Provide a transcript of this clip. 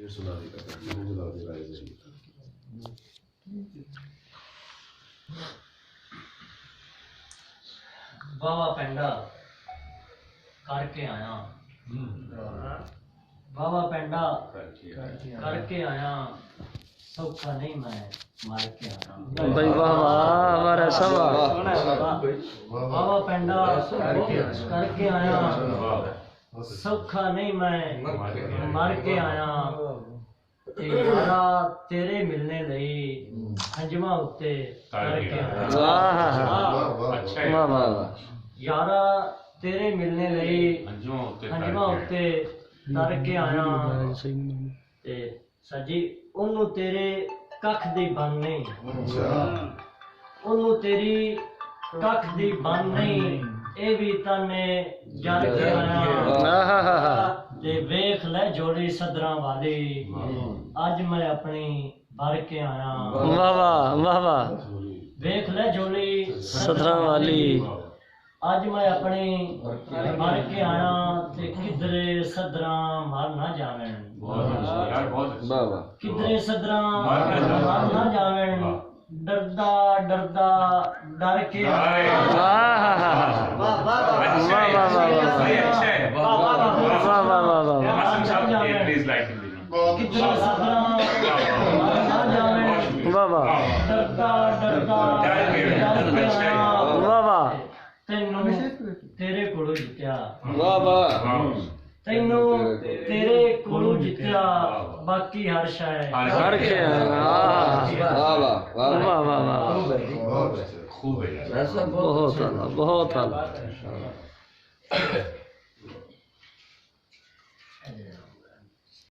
सुना देगा जला दे रहा है बाबा पेंडा करके आया बाबा पेंडा करके आया सौखा नहीं मैं मार के आया भाई वाह वाह हमारा सवा बाबा पेंडा करके आया सौखा नहीं मैं मर के आया ते यारा तेरे मिलने लई हंजमा उत्ते करके आया वाह वाह वाह यारा तेरे मिलने लई हंजमा उत्ते करके आया ते सजी ओनू तेरे कख दी बन नहीं ओनू तेरी कख दी बन नहीं ए भी तने जल के आया ते वेख ले जोड़ी सदरा वाली आज मैं अपनी भर के आया वाह वाह वाह वाह वेख ले जोड़ी सदरा वाली आज मैं अपनी भर के आया ते किधरे सदरा मर ना जावें किधरे सदरा मर ना जावें डरदा डरदा डर के आया तेरे कोलों जित्या तेनू तेरे कोलों जित्या बाकी हर शय हर के वाह वाह वाह वाह खूब है बहुत बहुत